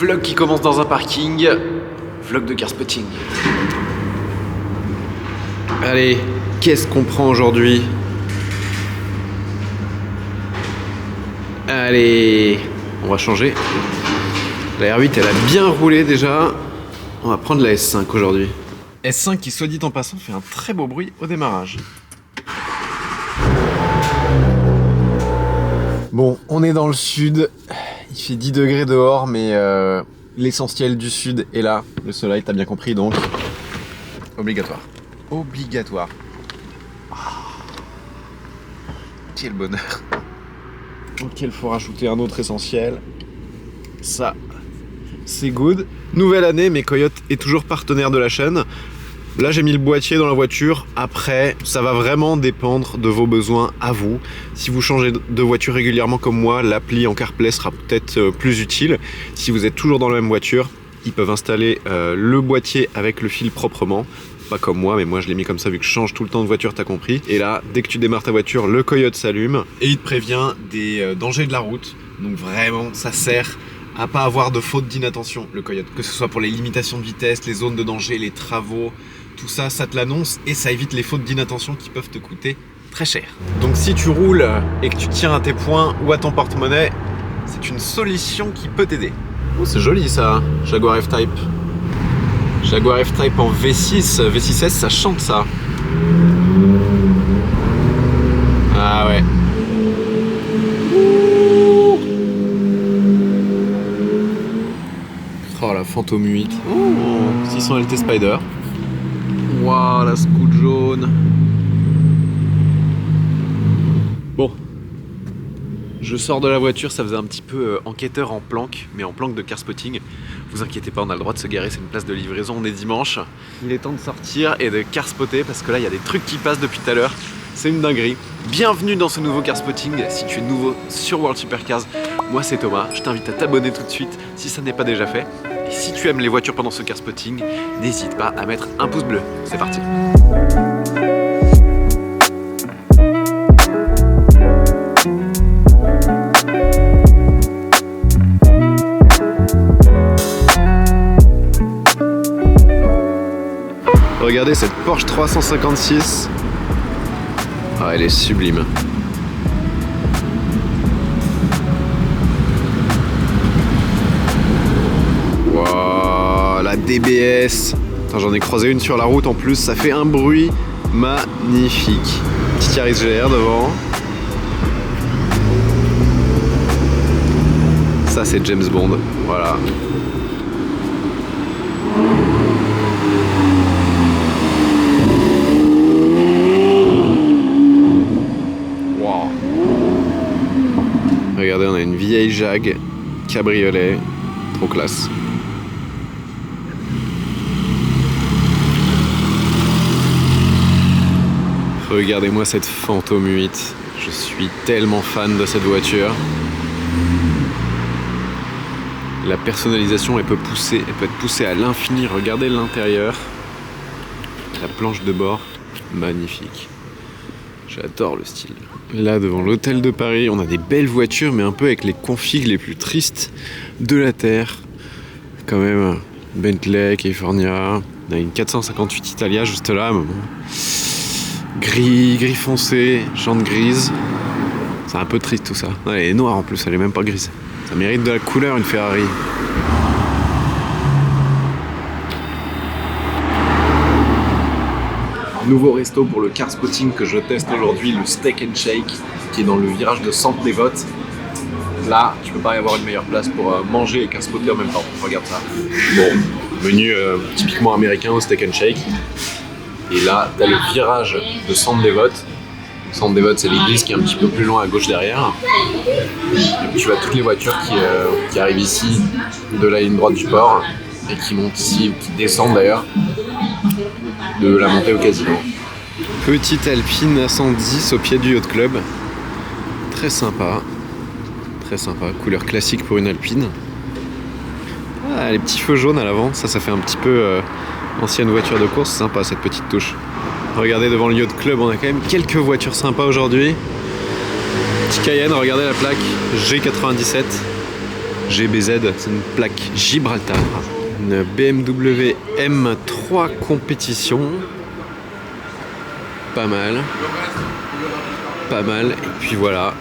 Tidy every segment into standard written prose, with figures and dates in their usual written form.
Vlog qui commence dans un parking. Vlog de car spotting. Allez, qu'est-ce qu'on prend aujourd'hui? Allez, on va changer. La R8 elle a bien roulé déjà. On va prendre la S5 aujourd'hui. S5 qui, soit dit en passant, fait un très beau bruit au démarrage. Bon, on est dans le sud. Il fait 10 degrés dehors, mais l'essentiel du sud est là. Le soleil, t'as bien compris, donc obligatoire. Obligatoire. Oh, quel bonheur. Ok, il faut rajouter un autre essentiel. Ça, c'est good. Nouvelle année, mais Coyote est toujours partenaire de la chaîne. Là, j'ai mis le boîtier dans la voiture. Après, ça va vraiment dépendre de vos besoins à vous. Si vous changez de voiture régulièrement comme moi, l'appli en CarPlay sera peut-être plus utile. Si vous êtes toujours dans la même voiture, ils peuvent installer le boîtier avec le fil proprement. Pas comme moi, mais moi je l'ai mis comme ça vu que je change tout le temps de voiture, t'as compris. Et là, dès que tu démarres ta voiture, le Coyote s'allume et il te prévient des dangers de la route. Donc vraiment, ça sert à pas avoir de faute d'inattention, le Coyote. Que ce soit pour les limitations de vitesse, les zones de danger, les travaux, tout ça, ça te l'annonce et ça évite les fautes d'inattention qui peuvent te coûter très cher. Donc si tu roules et que tu tiens à tes poings ou à ton porte-monnaie, c'est une solution qui peut t'aider. Oh, c'est joli ça, Jaguar F-Type. Jaguar F-Type en V6, V6S, ça chante ça. Ah ouais. Oh la Phantom 8. Oh, 600 LT Spider. Waouh, la Scoot jaune. Bon. Je sors de la voiture, ça faisait un petit peu enquêteur en planque, mais en planque de car spotting. Vous inquiétez pas, on a le droit de se garer, c'est une place de livraison, on est dimanche. Il est temps de sortir et de car spotter parce que là il y a des trucs qui passent depuis tout à l'heure. C'est une dinguerie. Bienvenue dans ce nouveau car spotting. Si tu es nouveau sur World Supercars, moi c'est Thomas. Je t'invite à t'abonner tout de suite si ça n'est pas déjà fait. Et si tu aimes les voitures pendant ce car spotting, n'hésite pas à mettre un pouce bleu. C'est parti. Regardez cette Porsche 356. Ah, elle est sublime. Wow, la DBS. J'en ai croisé une sur la route en plus, ça fait un bruit magnifique. Petit Yaris GR devant. Ça c'est James Bond, voilà. Regardez, on a une vieille Jag cabriolet, trop classe. Regardez-moi cette Phantom 8, je suis tellement fan de cette voiture. La personnalisation, elle peut être poussée à l'infini. Regardez l'intérieur, la planche de bord, magnifique. J'adore le style. Là, devant l'hôtel de Paris, on a des belles voitures, mais un peu avec les configs les plus tristes de la Terre. Quand même, Bentley, California. On a une 458 Italia juste là. Mais bon. Gris foncé, chante grise. C'est un peu triste tout ça. Elle est noire en plus, elle est même pas grise. Ça mérite de la couleur une Ferrari. Nouveau resto pour le car spotting que je teste aujourd'hui, le Steak and Shake, qui est dans le virage de Centre-des-Votes. Là, tu peux pas y avoir une meilleure place pour manger et car spotter en même temps. Regarde ça. Bon, menu typiquement américain au Steak and Shake. Et là, t'as le virage de Centre-des-Votes. Centre-des-Votes, c'est l'église qui est un petit peu plus loin à gauche derrière. Et puis tu vois toutes les voitures qui arrivent ici de la ligne droite du port et qui montent ici, ou qui descendent d'ailleurs de la montée au casino. Petite Alpine à 110 au pied du Yacht Club. Très sympa, couleur classique pour une Alpine. Ah, les petits feux jaunes à l'avant, ça fait un petit peu ancienne voiture de course, sympa cette petite touche. Regardez devant le Yacht Club, on a quand même quelques voitures sympas aujourd'hui. Petit Cayenne, regardez la plaque G97. GBZ, c'est une plaque Gibraltar. Une BMW M3 compétition. Pas mal. Pas mal. Et puis voilà.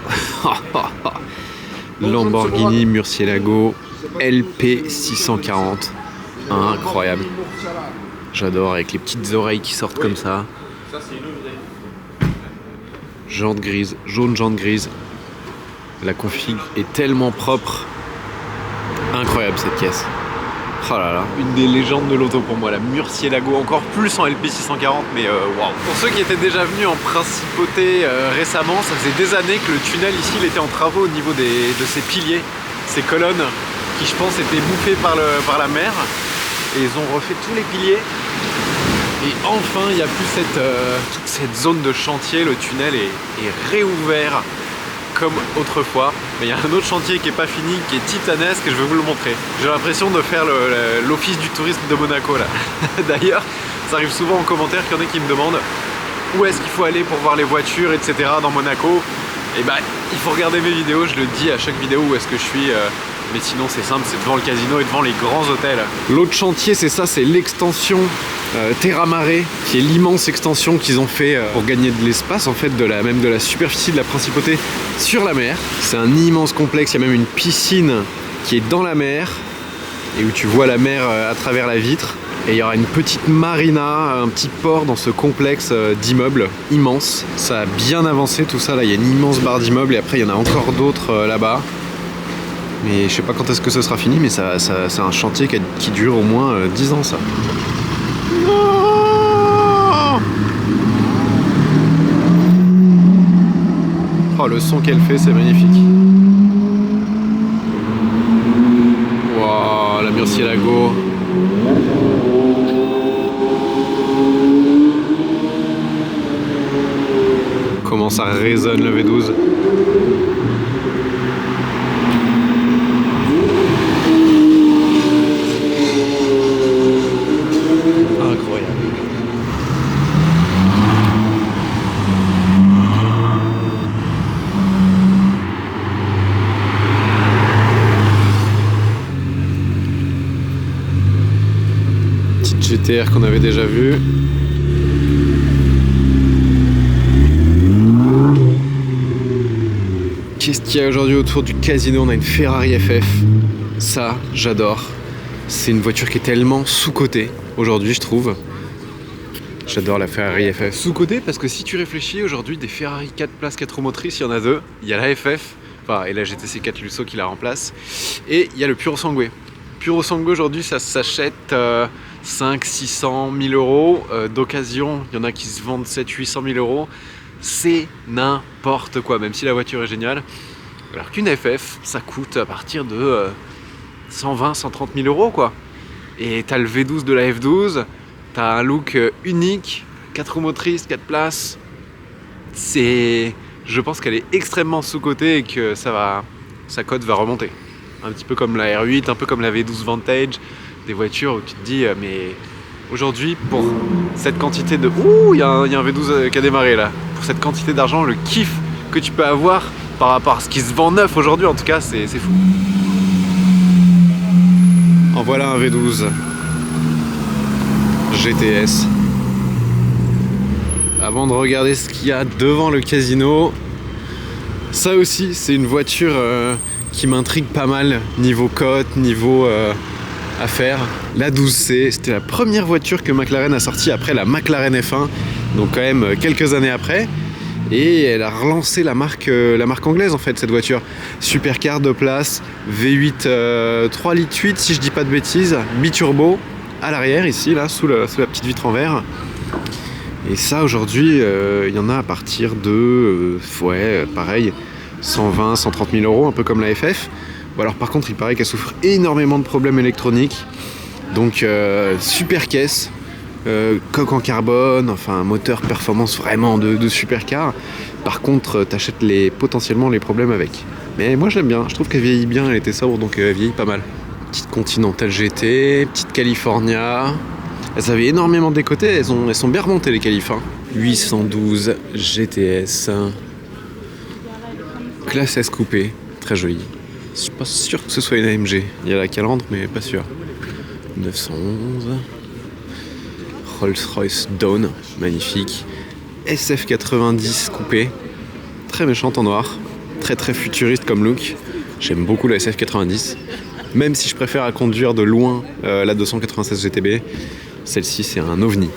Lamborghini Murcielago LP640. Incroyable. J'adore, avec les petites oreilles qui sortent comme ça. Jante grise, jaune jante grise. La config est tellement propre. Incroyable cette caisse. Oh là là, une des légendes de l'auto pour moi, la Murcielago, encore plus en LP640, mais waouh. Pour ceux qui étaient déjà venus en principauté récemment, ça faisait des années que le tunnel ici il était en travaux au niveau de ses piliers, ces colonnes qui je pense étaient bouffées par la mer. Et ils ont refait tous les piliers. Et enfin, il n'y a plus toute cette zone de chantier, le tunnel est réouvert comme autrefois. Mais il y a un autre chantier qui n'est pas fini, qui est titanesque et je vais vous le montrer. J'ai l'impression de faire l'office du tourisme de Monaco là. D'ailleurs, ça arrive souvent en commentaire qu'il y en a qui me demandent où est-ce qu'il faut aller pour voir les voitures, etc. dans Monaco. Et bah, il faut regarder mes vidéos, je le dis à chaque vidéo où est-ce que je suis. Mais sinon c'est simple, c'est devant le casino et devant les grands hôtels. L'autre chantier c'est ça, c'est l'extension Terra Mare, qui est l'immense extension qu'ils ont fait pour gagner de l'espace en fait, même de la superficie de la principauté sur la mer. C'est un immense complexe, il y a même une piscine qui est dans la mer et où tu vois la mer à travers la vitre. Et il y aura une petite marina, un petit port dans ce complexe d'immeubles immense. Ça a bien avancé tout ça, là il y a une immense barre d'immeubles et après il y en a encore d'autres là-bas. Mais je sais pas quand est-ce que ce sera fini, mais c'est un chantier qui dure au moins 10 ans ça. Non, oh, le son qu'elle fait, c'est magnifique. Waouh, la Murcielago. Comment ça résonne le V12. GTR qu'on avait déjà vu. Qu'est-ce qu'il y a aujourd'hui autour du casino? On a une Ferrari FF. Ça, j'adore. C'est une voiture qui est tellement sous-cotée aujourd'hui, je trouve. J'adore la Ferrari FF. Sous-cotée parce que si tu réfléchis aujourd'hui, des Ferrari 4 places 4 roues motrices, il y en a deux. Il y a la FF, et la GTC 4 Lusso qui la remplace. Et il y a le Puro Sangue. Puro Sangue aujourd'hui, ça s'achète 5, 600, 1000 euros. D'occasion, il y en a qui se vendent 7, 800 000 euros. C'est n'importe quoi, même si la voiture est géniale. Alors qu'une FF, ça coûte à partir de 120, 130 000 euros, quoi. Et t'as le V12 de la F12, t'as un look unique, 4 roues motrices, 4 places. Je pense qu'elle est extrêmement sous-cotée et que sa cote va remonter. Un petit peu comme la R8, un peu comme la V12 Vantage, des voitures où tu te dis, mais aujourd'hui, pour cette quantité de... Ouh, il y a un V12 qui a démarré là. Pour cette quantité d'argent, le kiff que tu peux avoir par rapport à ce qui se vend neuf aujourd'hui, en tout cas, c'est fou. En voilà un V12 GTS. Avant de regarder ce qu'il y a devant le casino, ça aussi, c'est une voiture qui m'intrigue pas mal, niveau cote, niveau affaires. La 12C, c'était la première voiture que McLaren a sortie après la McLaren F1, donc quand même quelques années après. Et elle a relancé la marque anglaise en fait, cette voiture. Supercar 2 places, V8 3 litres 8 si je dis pas de bêtises, biturbo à l'arrière ici, là, sous la petite vitre en verre. Et ça aujourd'hui, il y en a à partir de, pareil, 120, 130 000 euros, un peu comme la FF. Bon, alors par contre, il paraît qu'elle souffre énormément de problèmes électroniques. Donc super caisse. Coque en carbone, enfin un moteur performance vraiment de supercar. Par contre, t'achètes potentiellement les problèmes avec. Mais moi j'aime bien, je trouve qu'elle vieillit bien, elle était sobre donc elle vieillit pas mal. Petite Continental GT, petite California. Elles avaient énormément décoté, elles sont bien remontées les qualifs. 812 GTS. Classe S coupé, très jolie. Je suis pas sûr que ce soit une AMG. Il y a la calandre, mais pas sûr. 911. Rolls-Royce Dawn, magnifique. SF90 coupé. Très méchante en noir. Très très futuriste comme look. J'aime beaucoup la SF90. Même si je préfère à conduire de loin la 296 GTB. Celle-ci, c'est un ovni.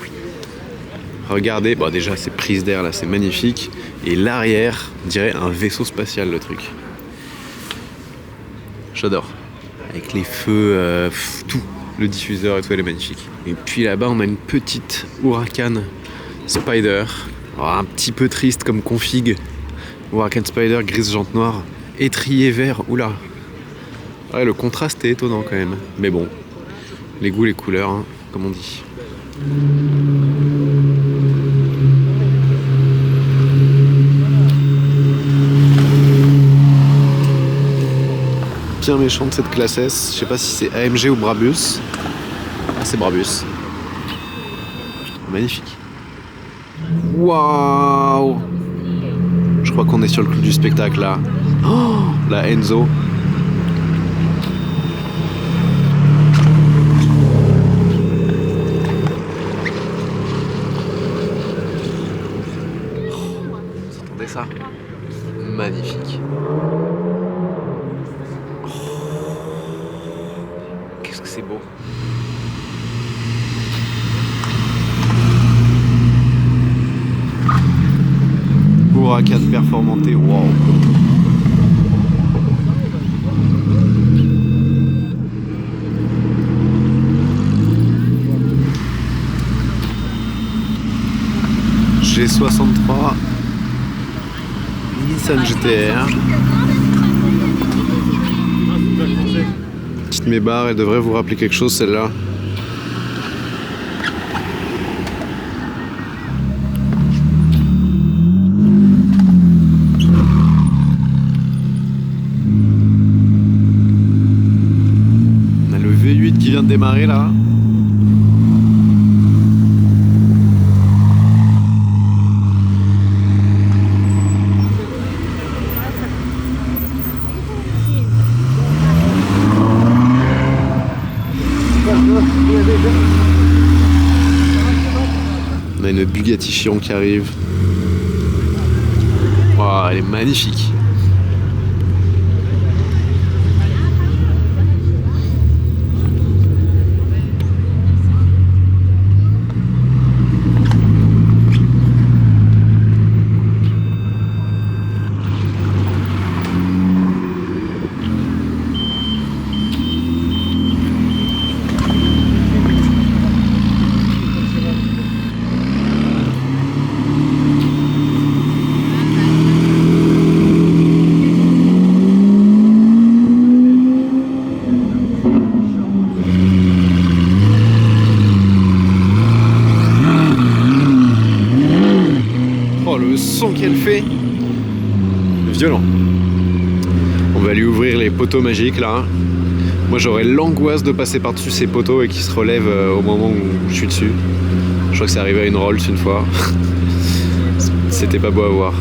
Regardez, bon déjà ces prises d'air là, c'est magnifique. Et l'arrière, on dirait un vaisseau spatial le truc. J'adore. Avec les feux, tout. Le diffuseur et tout, elle est magnifique. Et puis là-bas, on a une petite Huracan Spider. Alors, un petit peu triste comme config. Huracan Spider, grise jante noire. Étrier vert, oula. Ouais, le contraste est étonnant quand même. Mais bon, les goûts, les couleurs, hein, comme on dit. Bien méchante cette classe S. Je sais pas si c'est AMG ou Brabus. Ah, c'est Brabus. Magnifique. Waouh! Je crois qu'on est sur le clou du spectacle là. Oh, la Enzo. Vous entendez ça? Magnifique. Qu'est-ce que c'est beau. Huracan performanté, wow. G63 Nissan GTR. Petite mébarre, elle devrait vous rappeler quelque chose celle-là. On a le V8 qui vient de démarrer là. On a une Bugatti Chiron qui arrive. Wow, elle est magnifique. Le son qu'elle fait, violent. On va lui ouvrir les poteaux magiques là. Moi j'aurais l'angoisse de passer par-dessus ces poteaux et qu'ils se relèvent au moment où je suis dessus. Je crois que c'est arrivé à une Rolls une fois. C'était pas beau à voir.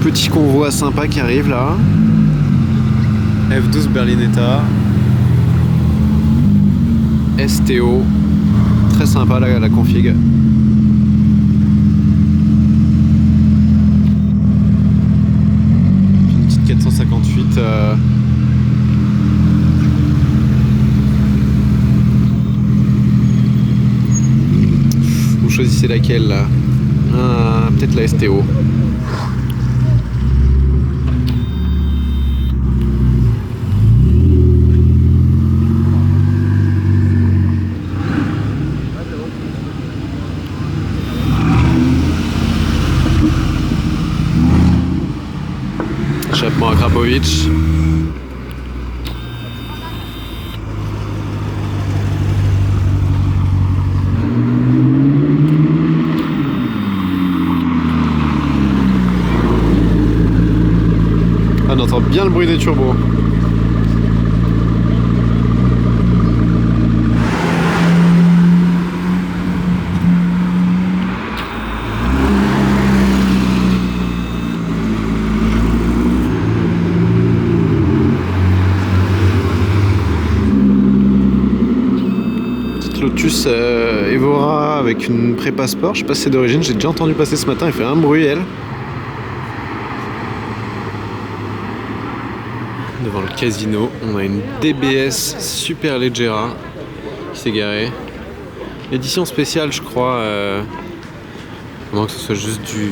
Petit convoi sympa qui arrive là. F12 Berlinetta. STO. Très sympa la config. Une petite 458. Vous choisissez laquelle là? Peut-être la STO. Échappement à Krapovic. On entend bien le bruit des turbos. Lotus Evora avec une prépa sport. Je sais pas si c'est d'origine, j'ai déjà entendu passer ce matin, elle fait un bruit elle. Devant le casino, on a une DBS Super Leggera qui s'est garée. Édition spéciale, je crois. À moins que ce soit juste du...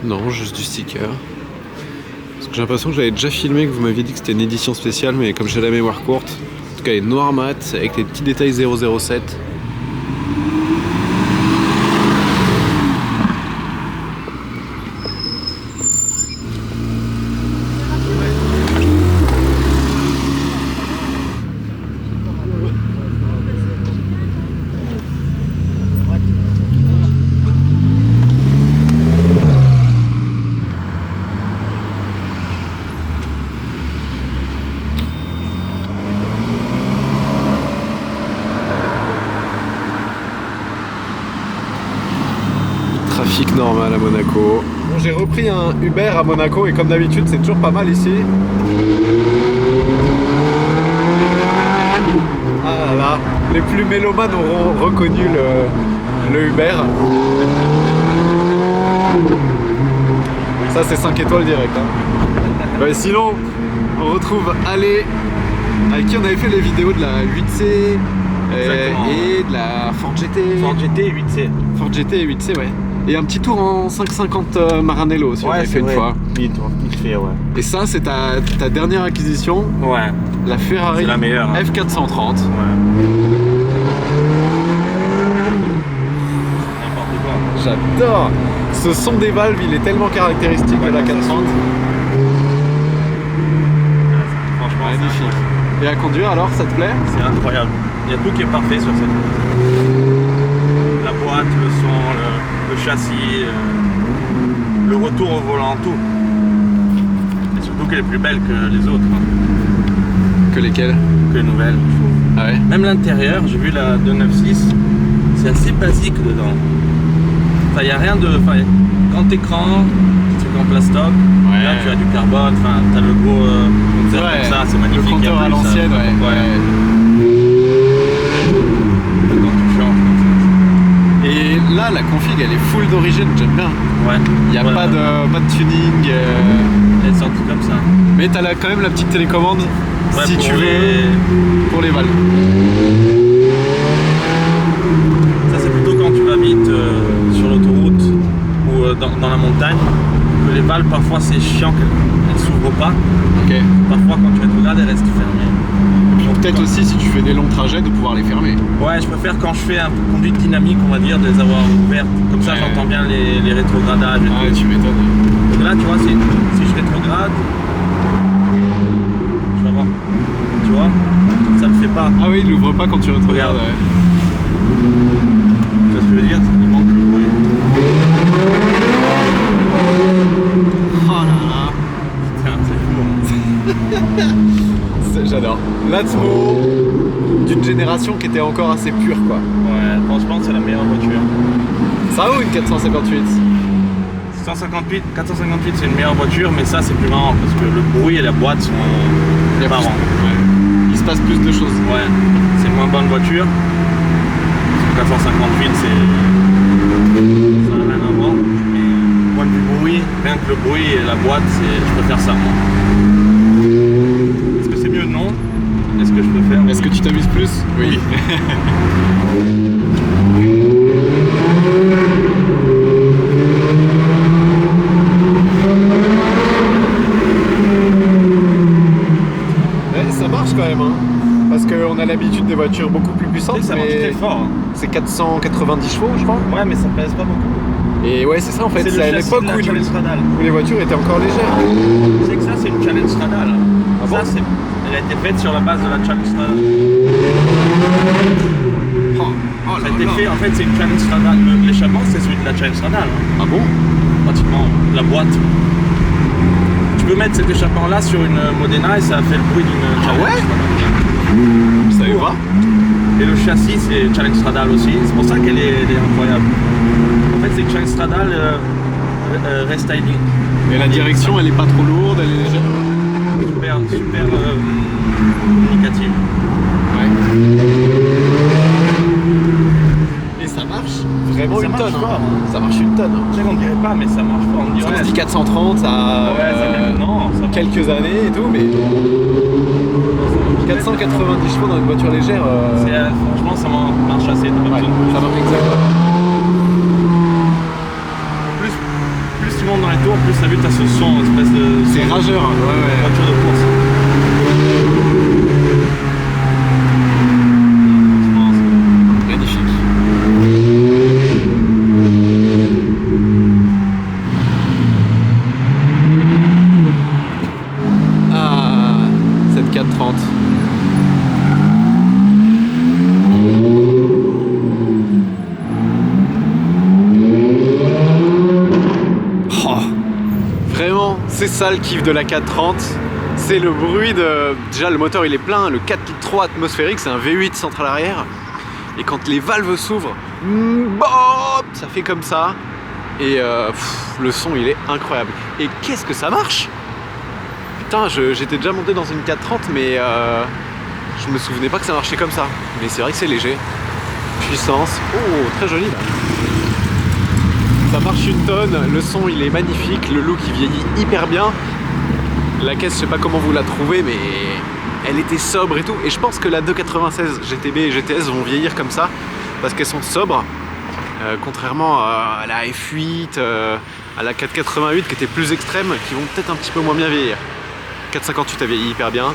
Non, juste du sticker. Parce que j'ai l'impression que j'avais déjà filmé, que vous m'aviez dit que c'était une édition spéciale, mais comme j'ai la mémoire courte. En tout cas, elle est noire mat avec les petits détails 007. Trafic normal à Monaco. Bon, j'ai repris un Uber à Monaco et comme d'habitude c'est toujours pas mal ici. Ah là là, les plus mélomanes auront reconnu le Uber. Ça c'est 5 étoiles direct. Hein. Ouais, sinon on retrouve Ale avec qui on avait fait les vidéos de la 8C et de la Ford GT. Ford GT et 8C. Ford GT et 8C, ouais. Et un petit tour en 550 Maranello aussi, on avait fait une fois. Il fait, ouais. Et ça, c'est ta dernière acquisition. Ouais. La Ferrari la meilleure, hein. F430. Ouais. N'importe quoi. J'adore. Ce son des valves, il est tellement caractéristique de la 430. Franchement, magnifique. Et à conduire alors, ça te plaît? C'est incroyable. Il y a tout qui est parfait sur cette voiture. La boîte, le son, le châssis, le retour au volant, tout. Et surtout qu'elle est plus belle que les autres. Hein. Que lesquelles? Que les nouvelles, je trouve. Ah ouais? Même l'intérieur, j'ai vu la 296, c'est assez basique dedans. Enfin, il n'y a rien de... Enfin, grand écran, truc en plastoc. Ouais. Là, tu as du carbone, enfin, tu as le gros compteur Ouais, comme ça, c'est magnifique. le compteur à l'ancienne, ouais. Quand tu changes comme ça. Et là, la config, elle est full d'origine, j'aime bien. Ouais. Il n'y a Voilà. pas de tuning. Elle est sortie comme ça. Mais t'as quand même la petite télécommande Ouais, si pour tu veux pour les valves. Ça, c'est plutôt quand tu vas vite sur l'autoroute ou dans la montagne. Que les valves, parfois, c'est chiant qu'elles ne s'ouvrent pas. Ok. Parfois, quand tu regardes, elles restent fermées. Peut-être aussi si tu fais des longs trajets de pouvoir les fermer. Ouais, je préfère quand je fais un peu de conduite dynamique, on va dire, de les avoir ouvertes. Comme ça, Ouais. j'entends bien les rétrogradages. Et Ah, tout. tu m'étonnes. Donc là, tu vois, si je rétrograde, je vais voir. Tu vois, ça me fait pas. Ah oui, il l'ouvre pas quand tu regardes. Ouais. Tu vois ce que je veux dire? Il manque le bruit. Oh là là. Tiens, c'est fou. Hein. J'adore. L'Atmo d'une génération qui était encore assez pure, quoi. Ouais, franchement, c'est la meilleure voiture. Ça vaut une 458. 458, c'est une meilleure voiture, mais ça, c'est plus marrant parce que le bruit et la boîte sont Il y a plus- marrants. ouais. Il se passe plus de choses. Ouais, c'est une moins bonne voiture. Parce que 458, ça n'a rien à voir. Mais point de vue bruit, rien que le bruit et la boîte, je préfère ça, moi. Est-ce que c'est mieux? Non. Est-ce que je préfère? Est-ce que tu t'amuses plus? Oui. Ouais, ça marche quand même, hein. Parce qu'on a l'habitude des voitures beaucoup plus puissantes, Ça marche mais très fort. Hein. c'est 490 chevaux, je crois. Ouais, mais ça pèse pas beaucoup. Et ouais, c'est ça en fait. C'est C'est le à châssis l'époque de la où Challenge Stradale. les voitures étaient encore légères. Tu sais que ça, c'est une Challenge Stradale. Ah bon? Ça, elle a été faite sur la base de la Challenge Stradale. Oh Ça a été fait, en fait, c'est une Challenge Stradale. L'échappement, c'est celui de la Challenge Stradale. Hein. Ah bon? Pratiquement, la boîte. Tu peux mettre cet échappement-là sur une Modena et ça fait le bruit d'une Challenge ouais? Stradale. Vous savez pas? Et le châssis, c'est Challenge Stradale aussi. C'est pour ça qu'elle est incroyable. En fait, c'est une Challenge Stradale restyling. Et la direction, elle est pas trop lourde, elle est légère. Super communicative. Ouais. tonne. fort, Hein. hein. Ça marche une tonne. Hein. Je sais qu'on dirait pas, mais ça marche pas. On dirait. On se dit 430 à non, ça quelques années et tout, mais 490 chevaux dans une voiture légère. Franchement, ça marche assez. T'as pas Ouais, besoin de ça marche exactement. Plus tu montes dans les tours, plus t'as vu, t'as ce son, espèce de. C'est rageur. Hein. Ouais. Voiture de course. Magnifique. Ah, cette 430. Oh, vraiment, c'est ça le kiff de la 430. C'est le bruit de... Déjà, le moteur il est plein, le 4,3 litres atmosphérique, c'est un V8 central arrière. Et quand les valves s'ouvrent, ça fait comme ça. Et le son il est incroyable. Et qu'est-ce que ça marche? Putain, j'étais déjà monté dans une 430, mais je me souvenais pas que ça marchait comme ça. Mais c'est vrai que c'est léger. Puissance. Oh, très joli là. Ça marche une tonne, le son il est magnifique, le look il vieillit hyper bien. La caisse, je sais pas comment vous la trouvez, mais elle était sobre et tout. Et je pense que la 296 GTB et GTS vont vieillir comme ça, parce qu'elles sont sobres. Contrairement à la F8, à la 488 qui était plus extrême, qui vont peut-être un petit peu moins bien vieillir. 458 a vieilli hyper bien,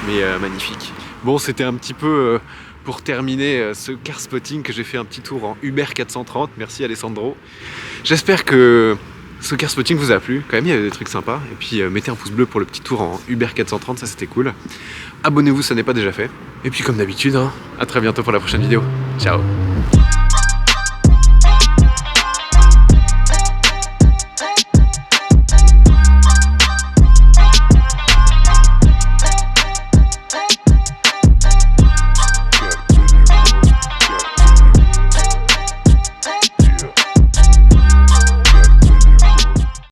mais magnifique. Bon, c'était un petit peu pour terminer ce car spotting que j'ai fait un petit tour en Uber 430. Merci Alessandro. J'espère que ce car spotting vous a plu. Quand même, il y avait des trucs sympas. Et puis mettez un pouce bleu pour le petit tour en Uber 430, ça c'était cool. Abonnez-vous, ça n'est pas déjà fait. Et puis comme d'habitude, hein, à très bientôt pour la prochaine vidéo. Ciao.